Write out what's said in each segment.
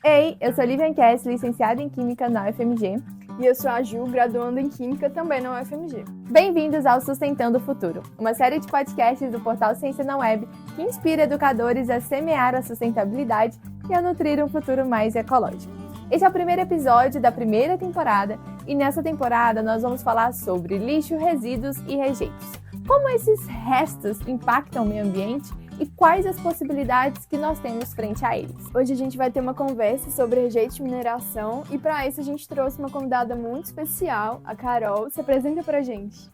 Ei, eu sou Lívia Kess, licenciada em Química na UFMG. E eu sou a Ju, graduando em Química também na UFMG. Bem-vindos ao Sustentando o Futuro, uma série de podcasts do portal Ciência na Web que inspira educadores a semear a sustentabilidade e a nutrir um futuro mais ecológico. Esse é o primeiro episódio da primeira temporada e nessa temporada nós vamos falar sobre lixo, resíduos e rejeitos. Como esses restos impactam o meio ambiente e quais as possibilidades que nós temos frente a eles. Hoje a gente vai ter uma conversa sobre rejeitos de mineração e para isso a gente trouxe uma convidada muito especial, a Carol. Se apresenta pra gente.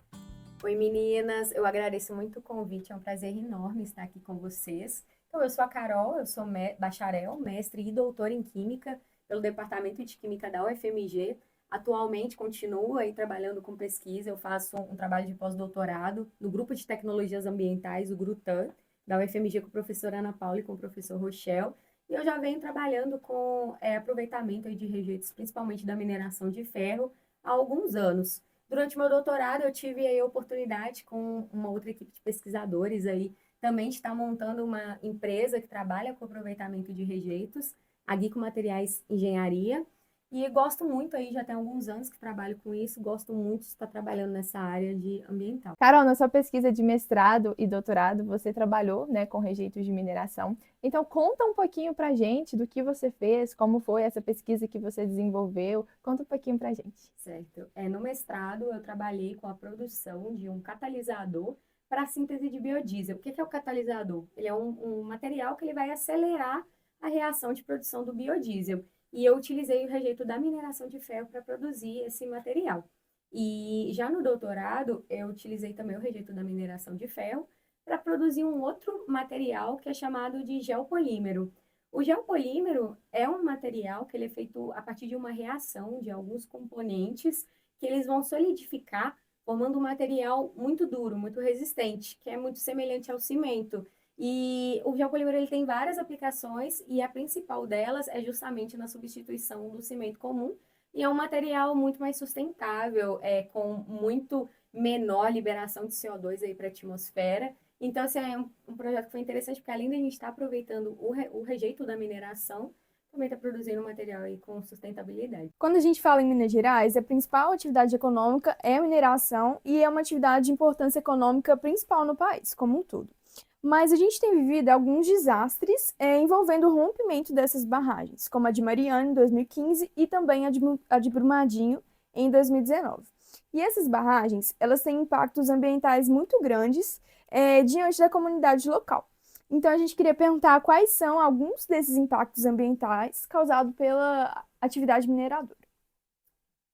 Oi meninas, eu agradeço muito o convite, é um prazer enorme estar aqui com vocês. Então, eu sou a Carol, eu sou bacharel, mestre e doutora em Química pelo Departamento de Química da UFMG. Atualmente continuo aí trabalhando com pesquisa, eu faço um trabalho de pós-doutorado no Grupo de Tecnologias Ambientais, o GRUTAN, da UFMG com a professora Ana Paula e com o professor Rochel. E eu já venho trabalhando com aproveitamento aí de rejeitos, principalmente da mineração de ferro, há alguns anos. Durante meu doutorado, eu tive aí a oportunidade com uma outra equipe de pesquisadores aí, também de estar montando uma empresa que trabalha com aproveitamento de rejeitos, a Guico Materiais Engenharia, e gosto muito aí, já tem alguns anos que trabalho com isso, gosto muito de estar trabalhando nessa área de ambiental. Carol, na sua pesquisa de mestrado e doutorado, você trabalhou, com rejeitos de mineração. Então, conta um pouquinho pra gente do que você fez, como foi essa pesquisa que você desenvolveu. Conta um pouquinho pra gente. Certo. No mestrado, eu trabalhei com a produção de um catalisador para a síntese de biodiesel. O que é o catalisador? Ele é um material que ele vai acelerar a reação de produção do biodiesel. E eu utilizei o rejeito da mineração de ferro para produzir esse material. E já no doutorado, eu utilizei também o rejeito da mineração de ferro para produzir um outro material que é chamado de geopolímero. O geopolímero é um material que ele é feito a partir de uma reação de alguns componentes que eles vão solidificar, formando um material muito duro, muito resistente, que é muito semelhante ao cimento. E o geopolímero ele tem várias aplicações e a principal delas é justamente na substituição do cimento comum. E é um material muito mais sustentável, com muito menor liberação de CO2 aí para a atmosfera. Então, assim, é um projeto que foi interessante, porque além de a gente estar aproveitando o rejeito da mineração, também está produzindo material aí com sustentabilidade. Quando a gente fala em Minas Gerais, a principal atividade econômica é a mineração e é uma atividade de importância econômica principal no país, como um todo. Mas a gente tem vivido alguns desastres envolvendo o rompimento dessas barragens, como a de Mariana em 2015 e também a de Brumadinho em 2019. E essas barragens, elas têm impactos ambientais muito grandes diante da comunidade local. Então a gente queria perguntar quais são alguns desses impactos ambientais causados pela atividade mineradora.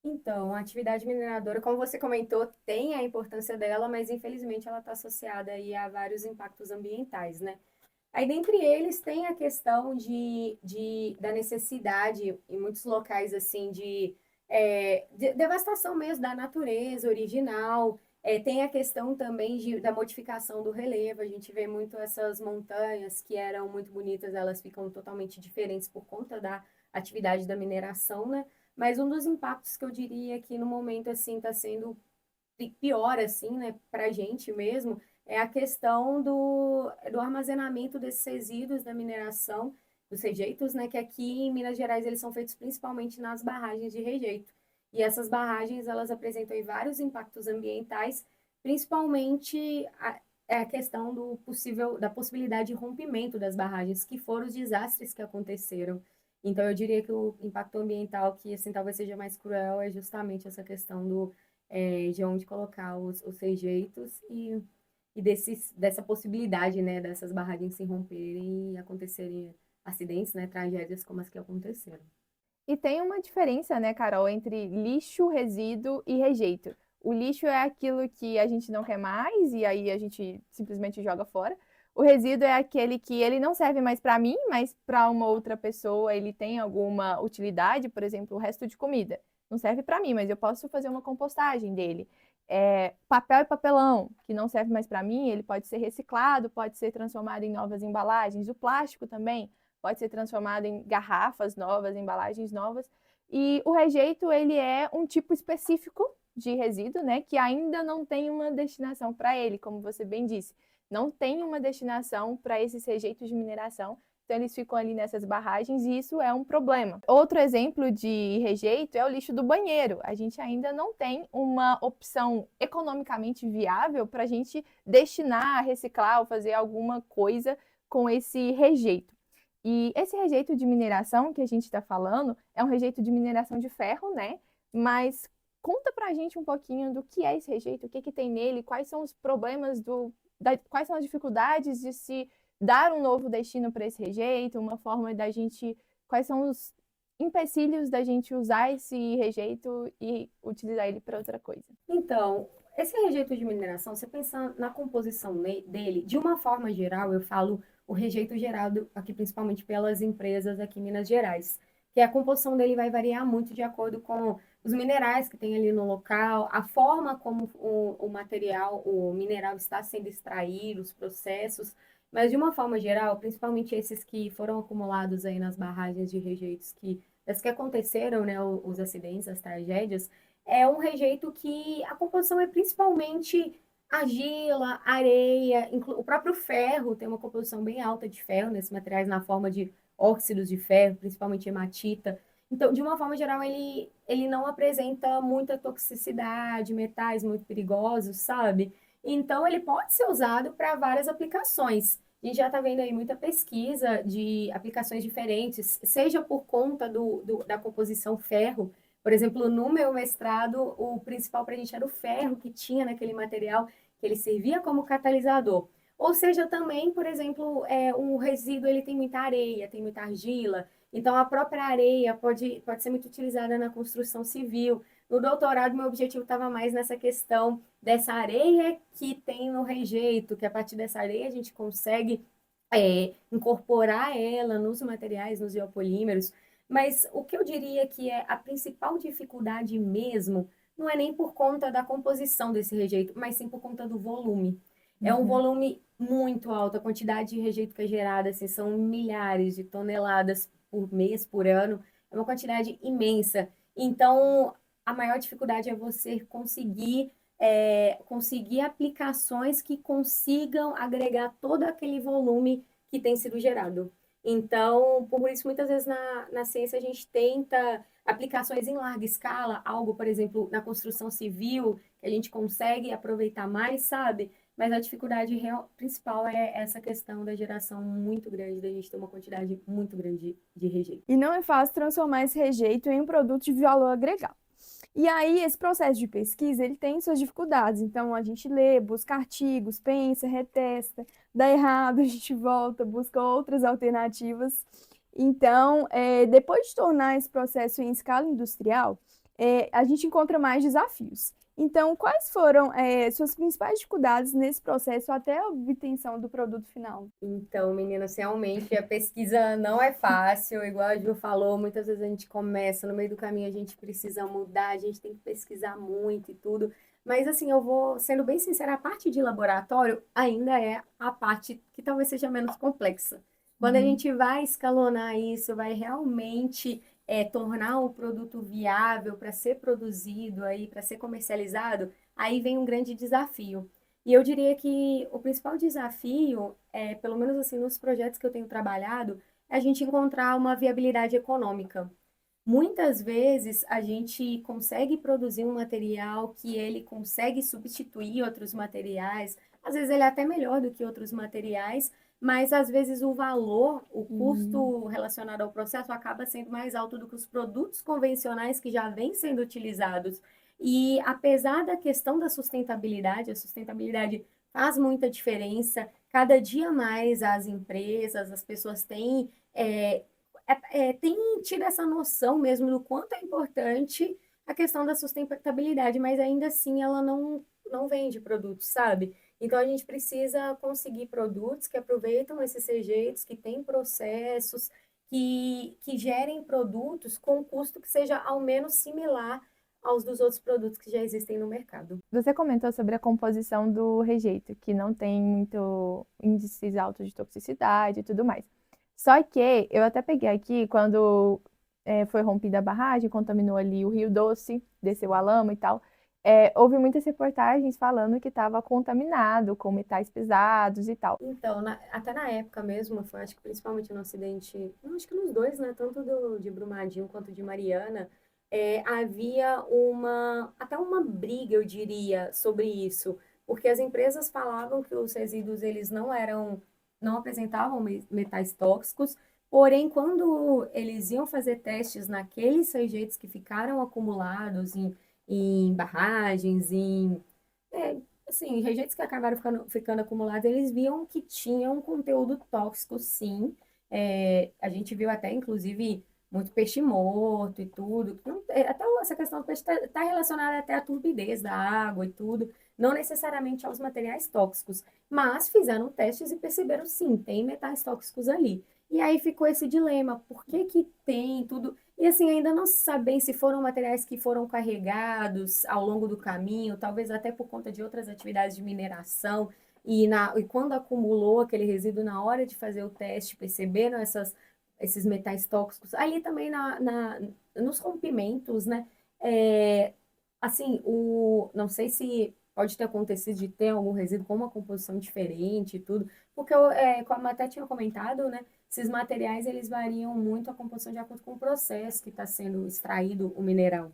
Então, a atividade mineradora, como você comentou, tem a importância dela, mas infelizmente ela está associada aí a vários impactos ambientais, né? Aí, dentre eles, tem a questão da necessidade, em muitos locais, assim, de devastação mesmo da natureza original. Tem a questão também da modificação do relevo. A gente vê muito essas montanhas que eram muito bonitas, elas ficam totalmente diferentes por conta da atividade da mineração, né? Mas um dos impactos que eu diria que no momento, assim, está sendo pior, assim, né, para a gente mesmo, é a questão do armazenamento desses resíduos da mineração, dos rejeitos, né, que aqui em Minas Gerais eles são feitos principalmente nas barragens de rejeito. E essas barragens, elas apresentam aí vários impactos ambientais, principalmente a questão da possibilidade de rompimento das barragens, que foram os desastres que aconteceram. Então, eu diria que o impacto ambiental que, assim, talvez seja mais cruel é justamente essa questão de onde colocar os rejeitos e dessa possibilidade, né, dessas barragens se romperem e acontecerem acidentes, né, tragédias como as que aconteceram. E tem uma diferença, né, Carol, entre lixo, resíduo e rejeito. O lixo é aquilo que a gente não quer mais e aí a gente simplesmente joga fora. O resíduo é aquele que ele não serve mais para mim, mas para uma outra pessoa ele tem alguma utilidade, por exemplo, o resto de comida. Não serve para mim, mas eu posso fazer uma compostagem dele. Papel e papelão, que não serve mais para mim, ele pode ser reciclado, pode ser transformado em novas embalagens. O plástico também pode ser transformado em garrafas novas, embalagens novas. E o rejeito, ele é um tipo específico de resíduo, né, que ainda não tem uma destinação para ele, como você bem disse. Não tem uma destinação para esses rejeitos de mineração. então eles ficam ali nessas barragens e isso é um problema. Outro exemplo de rejeito é o lixo do banheiro. A gente ainda não tem uma opção economicamente viável para a gente destinar a reciclar ou fazer alguma coisa com esse rejeito. E esse rejeito de mineração que a gente está falando é um rejeito de mineração de ferro, né? Mas conta pra gente um pouquinho do que é esse rejeito, o que que tem nele, quais são os problemas quais são as dificuldades de se dar um novo destino para esse rejeito, uma forma da gente, quais são os empecilhos da gente usar esse rejeito e utilizar ele para outra coisa. Então, esse rejeito de mineração, você pensa na composição dele, de uma forma geral, eu falo o rejeito gerado aqui principalmente pelas empresas aqui em Minas Gerais, que a composição dele vai variar muito de acordo com os minerais que tem ali no local, a forma como o material, o mineral está sendo extraído, os processos, mas de uma forma geral, principalmente esses que foram acumulados aí nas barragens de rejeitos as que aconteceram, né, os acidentes, as tragédias, é um rejeito que a composição é principalmente argila, areia, o próprio ferro tem uma composição bem alta de ferro nesses materiais na forma de óxidos de ferro, principalmente hematita. Então, de uma forma geral, ele não apresenta muita toxicidade, metais muito perigosos, sabe? Então, ele pode ser usado para várias aplicações. A gente já está vendo aí muita pesquisa de aplicações diferentes, seja por conta da composição ferro. Por exemplo, no meu mestrado, o principal para a gente era o ferro que tinha naquele material, que ele servia como catalisador. Ou seja, também, por exemplo, um resíduo ele tem muita areia, tem muita argila, então a própria areia pode ser muito utilizada na construção civil. No doutorado, meu objetivo estava mais nessa questão dessa areia que tem no rejeito, que a partir dessa areia a gente consegue incorporar ela nos materiais, nos biopolímeros. Mas o que eu diria que é a principal dificuldade mesmo, não é nem por conta da composição desse rejeito, mas sim por conta do volume. É um volume muito alto, a quantidade de rejeito que é gerada, assim, são milhares de toneladas por mês, por ano, é uma quantidade imensa. Então, a maior dificuldade é você conseguir aplicações que consigam agregar todo aquele volume que tem sido gerado. Então, por isso, muitas vezes na ciência a gente tenta aplicações em larga escala, algo, por exemplo, na construção civil, que a gente consegue aproveitar mais, sabe? Mas a dificuldade principal é essa questão da geração muito grande, da gente ter uma quantidade muito grande de rejeito. E não é fácil transformar esse rejeito em um produto de valor agregado. E aí, esse processo de pesquisa, ele tem suas dificuldades. Então, a gente lê, busca artigos, pensa, retesta, dá errado, a gente volta, busca outras alternativas. Então, depois de tornar esse processo em escala industrial, a gente encontra mais desafios. Então, quais foram, suas principais dificuldades nesse processo até a obtenção do produto final? Então, meninas, realmente a pesquisa não é fácil, igual a Ju falou, muitas vezes a gente começa, no meio do caminho a gente precisa mudar, a gente tem que pesquisar muito e tudo. Mas assim, eu vou sendo bem sincera, a parte de laboratório ainda é a parte que talvez seja menos complexa. Quando a gente vai escalonar isso, vai realmente tornar o produto viável para ser produzido aí, para ser comercializado, aí vem um grande desafio. E eu diria que o principal desafio, pelo menos assim nos projetos que eu tenho trabalhado, é a gente encontrar uma viabilidade econômica. Muitas vezes a gente consegue produzir um material que ele consegue substituir outros materiais, às vezes ele é até melhor do que outros materiais, mas às vezes o valor, o custo relacionado ao processo acaba sendo mais alto do que os produtos convencionais que já vêm sendo utilizados. E apesar da questão da sustentabilidade, a sustentabilidade faz muita diferença. Cada dia mais as empresas, as pessoas têm tido essa noção mesmo do quanto é importante a questão da sustentabilidade, mas ainda assim ela não vende produtos, sabe? Então a gente precisa conseguir produtos que aproveitam esses rejeitos, que têm processos, que gerem produtos com custo que seja ao menos similar aos dos outros produtos que já existem no mercado. Você comentou sobre a composição do rejeito, que não tem muito índices altos de toxicidade e tudo mais. Só que eu até peguei aqui quando foi rompida a barragem, contaminou ali o Rio Doce, desceu a lama e tal. houve muitas reportagens falando que estava contaminado com metais pesados e tal. Então, até na época mesmo, foi, acho que principalmente no acidente, não, acho que nos dois, né? Tanto de Brumadinho quanto de Mariana, havia até uma briga, eu diria, sobre isso, porque as empresas falavam que os resíduos eles não apresentavam metais tóxicos, porém, quando eles iam fazer testes naqueles rejeitos que ficaram acumulados em barragens, é, assim, rejeitos que acabaram ficando acumulados, eles viam que tinham conteúdo tóxico, sim. A gente viu até, inclusive, muito peixe morto e tudo. Até essa questão do peixe está relacionada até à turbidez da água e tudo, não necessariamente aos materiais tóxicos, mas fizeram testes e perceberam, sim, tem metais tóxicos ali. E aí ficou esse dilema, por que que tem tudo? E assim, ainda não se sabe bem se foram materiais que foram carregados ao longo do caminho, talvez até por conta de outras atividades de mineração, e quando acumulou aquele resíduo na hora de fazer o teste, perceberam esses metais tóxicos. Ali também nos rompimentos, né? É, assim, não sei se pode ter acontecido de ter algum resíduo com uma composição diferente e tudo, porque como até tinha comentado, né? Esses materiais, eles variam muito a composição de acordo com o processo que está sendo extraído o mineral.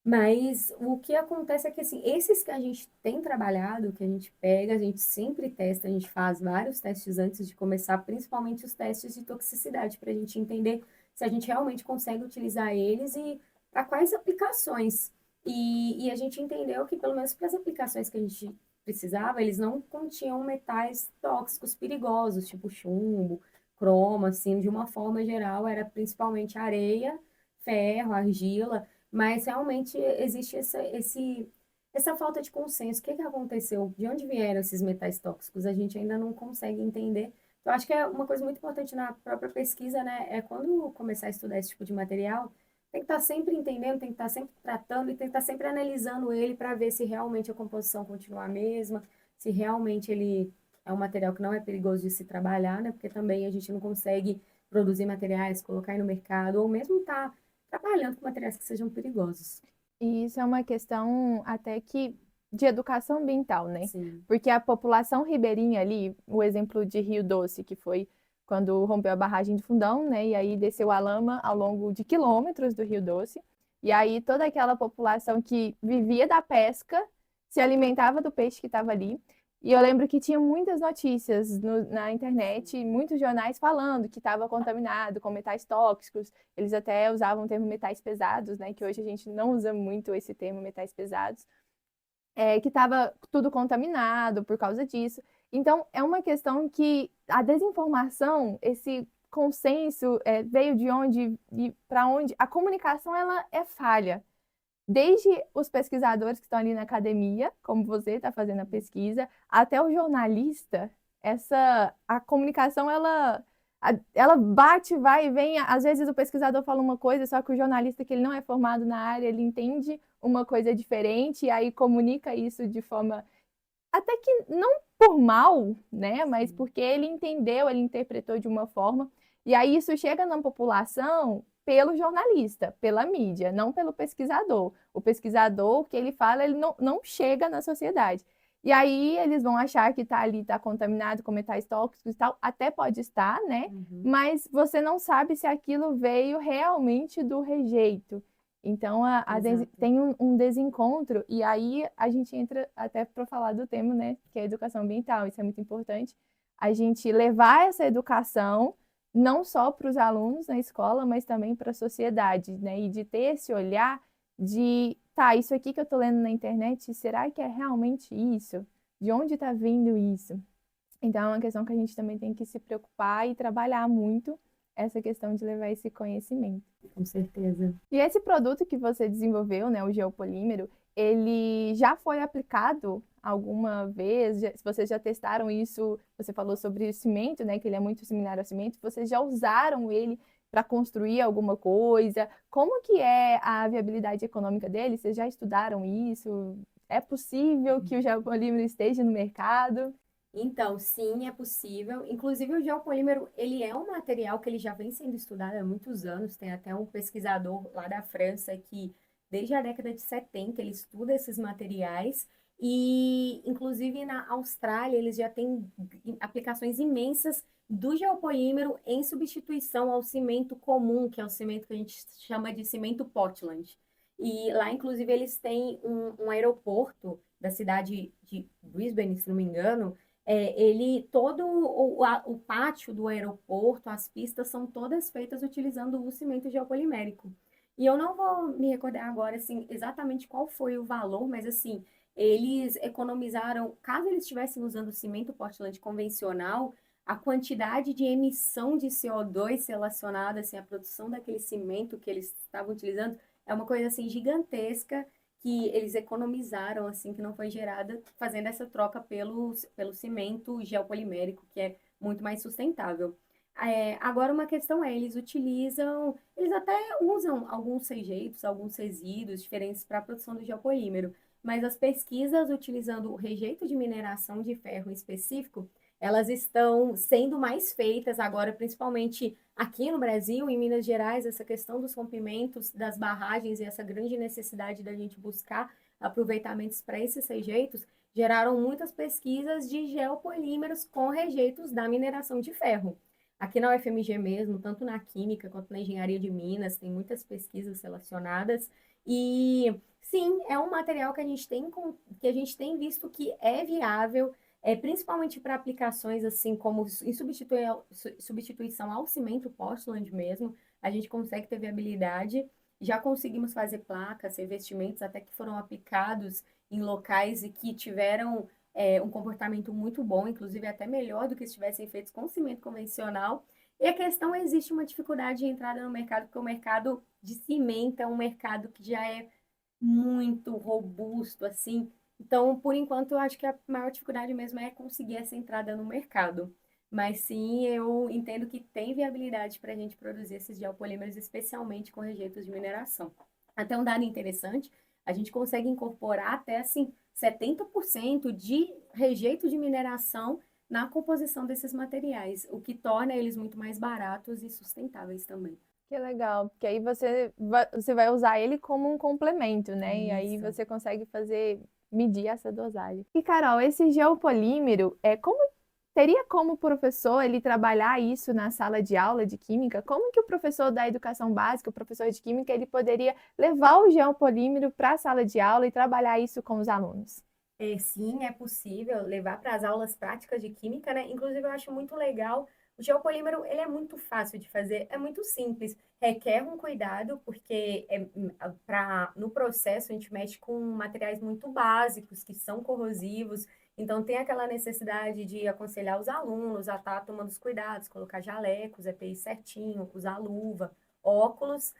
Mas o que acontece é que, assim, esses que a gente tem trabalhado, que a gente pega, a gente sempre testa, a gente faz vários testes antes de começar, principalmente os testes de toxicidade, para a gente entender se a gente realmente consegue utilizar eles e para quais aplicações. E a gente entendeu que, pelo menos para as aplicações que a gente precisava, eles não continham metais tóxicos perigosos, tipo chumbo, cromo, assim, de uma forma geral, era principalmente areia, ferro, argila, mas realmente existe essa falta de consenso. O que que aconteceu? De onde vieram esses metais tóxicos? A gente ainda não consegue entender. Então, acho que é uma coisa muito importante na própria pesquisa, né? É quando começar a estudar esse tipo de material, tem que estar sempre entendendo, tem que estar sempre tratando e tem que estar sempre analisando ele para ver se realmente a composição continua a mesma, se realmente ele é um material que não é perigoso de se trabalhar, né? Porque também a gente não consegue produzir materiais, colocar aí no mercado, ou mesmo estar trabalhando com materiais que sejam perigosos. E isso é uma questão até que de educação ambiental, né? Sim. Porque a população ribeirinha ali, o exemplo de Rio Doce, que foi quando rompeu a barragem de Fundão, né? E aí desceu a lama ao longo de quilômetros do Rio Doce. E aí toda aquela população que vivia da pesca se alimentava do peixe que estava ali. E eu lembro que tinha muitas notícias na internet, muitos jornais falando que estava contaminado com metais tóxicos. Eles até usavam o termo metais pesados, né? Que hoje a gente não usa muito esse termo metais pesados. Que estava tudo contaminado por causa disso. Então, é uma questão que a desinformação, esse consenso, veio de onde e para onde. A comunicação ela é falha. Desde os pesquisadores que estão ali na academia, como você está fazendo a pesquisa, até o jornalista, a comunicação ela bate, vai e vem. Às vezes o pesquisador fala uma coisa, só que o jornalista que ele não é formado na área, ele entende uma coisa diferente e aí comunica isso de forma até que não por mal, né? Mas porque ele entendeu, ele interpretou de uma forma. E aí isso chega na população pelo jornalista, pela mídia, não pelo pesquisador. O pesquisador, o que ele fala, ele não chega na sociedade. E aí eles vão achar que está ali, está contaminado com metais tóxicos e tal, até pode estar, né? Uhum. Mas você não sabe se aquilo veio realmente do rejeito. Então, Exato. tem um desencontro, e aí a gente entra até para falar do tema, né, que é a educação ambiental. Isso é muito importante. A gente levar essa educação não só para os alunos na escola, mas também para a sociedade, né, e de ter esse olhar de, tá, isso aqui que eu estou lendo na internet, será que é realmente isso? De onde está vindo isso? Então, é uma questão que a gente também tem que se preocupar e trabalhar muito essa questão de levar esse conhecimento. Com certeza. E esse produto que você desenvolveu, né, o geopolímero, ele já foi aplicado alguma vez? Se vocês já testaram isso, você falou sobre o cimento, né, que ele é muito similar ao cimento, vocês já usaram ele para construir alguma coisa? Como que é a viabilidade econômica dele? Vocês já estudaram isso? É possível que o geopolímero esteja no mercado? Então, sim, é possível. Inclusive, o geopolímero, ele é um material que ele já vem sendo estudado há muitos anos. Tem até um pesquisador lá da França que desde a década de 70, ele estuda esses materiais e, inclusive, na Austrália, eles já têm aplicações imensas do geopolímero em substituição ao cimento comum, que é o cimento que a gente chama de cimento Portland. E lá, inclusive, eles têm um aeroporto da cidade de Brisbane, se não me engano, todo o pátio do aeroporto, as pistas são todas feitas utilizando o cimento geopolimérico. E eu não vou me recordar agora, assim, exatamente qual foi o valor, mas, assim, eles economizaram, caso eles estivessem usando cimento Portland convencional, a quantidade de emissão de CO2 relacionada, assim, à produção daquele cimento que eles estavam utilizando é uma coisa, assim, gigantesca que eles economizaram, assim, que não foi gerada fazendo essa troca pelo cimento geopolimérico, que é muito mais sustentável. Agora, uma questão eles até usam alguns rejeitos, alguns resíduos diferentes para a produção do geopolímero, mas as pesquisas utilizando o rejeito de mineração de ferro em específico, elas estão sendo mais feitas agora, principalmente aqui no Brasil, em Minas Gerais, essa questão dos rompimentos das barragens e essa grande necessidade da gente buscar aproveitamentos para esses rejeitos, geraram muitas pesquisas de geopolímeros com rejeitos da mineração de ferro. Aqui na UFMG mesmo, tanto na química quanto na engenharia de Minas, tem muitas pesquisas relacionadas. E sim, é um material que que a gente tem visto que é viável, principalmente para aplicações assim como em substituição ao cimento Portland mesmo, a gente consegue ter viabilidade. Já conseguimos fazer placas, revestimentos até que foram aplicados em locais e que tiveram um comportamento muito bom, inclusive até melhor do que se tivessem feitos com cimento convencional. E a questão existe uma dificuldade de entrada no mercado, porque o mercado de cimento é um mercado que já é muito robusto, assim. Então, por enquanto, eu acho que a maior dificuldade mesmo é conseguir essa entrada no mercado. Mas sim, eu entendo que tem viabilidade para a gente produzir esses geopolímeros, especialmente com rejeitos de mineração. Até um dado interessante, a gente consegue incorporar até assim 70% de rejeito de mineração na composição desses materiais, o que torna eles muito mais baratos e sustentáveis também. Que legal, porque aí você vai usar ele como um complemento, né? E aí Isso. você consegue medir essa dosagem. E, Carol, esse geopolímero, teria como o professor ele trabalhar isso na sala de aula de química? Como que o professor da educação básica, o professor de química, ele poderia levar o geopolímero para a sala de aula e trabalhar isso com os alunos? Sim, é possível levar para as aulas práticas de química, né? Inclusive, eu acho muito legal. O geopolímero, ele é muito fácil de fazer, é muito simples. Requer um cuidado, porque no processo a gente mexe com materiais muito básicos, que são corrosivos. Então, tem aquela necessidade de aconselhar os alunos a estar tomando os cuidados, colocar jalecos, EPI certinho, usar luva, óculos.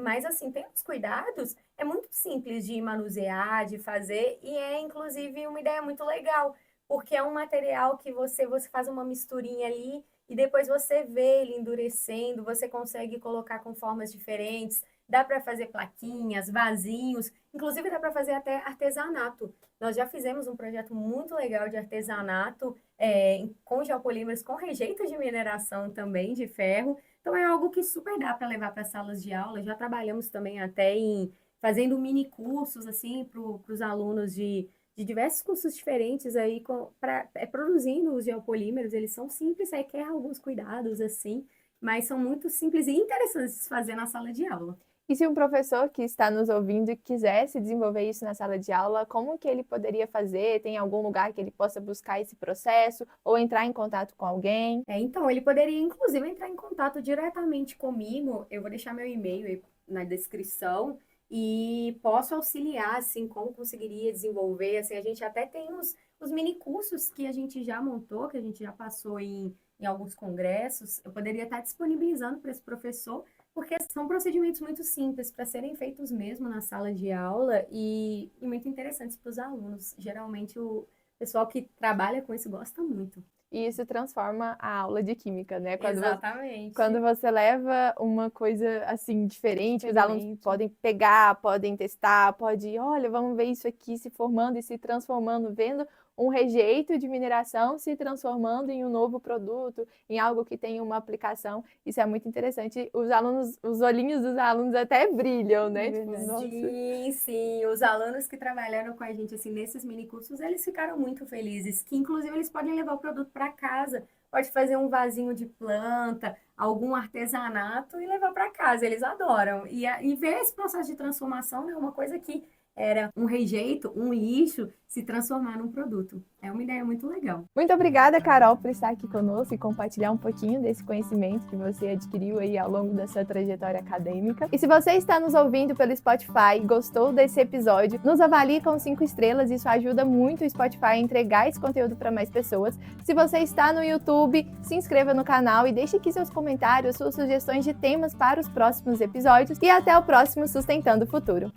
Mas, assim, tem os cuidados, é muito simples de manusear, de fazer, e é inclusive uma ideia muito legal, porque é um material que você faz uma misturinha ali e depois você vê ele endurecendo, você consegue colocar com formas diferentes, dá para fazer plaquinhas, vasinhos, inclusive dá para fazer até artesanato. Nós já fizemos um projeto muito legal de artesanato com geopolímeros, com rejeito de mineração também de ferro. Então é algo que super dá para levar para salas de aula. Já trabalhamos também até em fazendo mini cursos assim para os alunos de diversos cursos diferentes aí produzindo os geopolímeros. Eles são simples, requer alguns cuidados assim, mas são muito simples e interessantes de se fazer na sala de aula. E se um professor que está nos ouvindo quisesse desenvolver isso na sala de aula, como que ele poderia fazer? Tem algum lugar que ele possa buscar esse processo ou entrar em contato com alguém? Então, ele poderia, inclusive, entrar em contato diretamente comigo. Eu vou deixar meu e-mail aí na descrição e posso auxiliar, assim, como conseguiria desenvolver. Assim, a gente até tem os mini cursos que a gente já montou, que a gente já passou em alguns congressos. Eu poderia estar disponibilizando para esse professor, porque são procedimentos muito simples para serem feitos mesmo na sala de aula e muito interessantes para os alunos. Geralmente, o pessoal que trabalha com isso gosta muito. E isso transforma a aula de química, né? Exatamente. Quando você leva uma coisa assim diferente, os alunos podem pegar, podem testar, olha, vamos ver isso aqui se formando e se transformando, vendo um rejeito de mineração se transformando em um novo produto, em algo que tem uma aplicação. Isso é muito interessante. Os olhinhos dos alunos até brilham, né? Tipo, nossa. Sim. Os alunos que trabalharam com a gente assim nesses mini cursos, eles ficaram muito felizes, que inclusive eles podem levar o produto para casa, pode fazer um vasinho de planta, algum artesanato e levar para casa. Eles adoram. E ver esse processo de transformação é uma coisa que era um rejeito, um lixo, se transformar num produto. É uma ideia muito legal. Muito obrigada, Carol, por estar aqui conosco e compartilhar um pouquinho desse conhecimento que você adquiriu aí ao longo da sua trajetória acadêmica. E se você está nos ouvindo pelo Spotify e gostou desse episódio, nos avalie com 5 estrelas, isso ajuda muito o Spotify a entregar esse conteúdo para mais pessoas. Se você está no YouTube, se inscreva no canal e deixe aqui seus comentários, suas sugestões de temas para os próximos episódios. E até o próximo Sustentando o Futuro.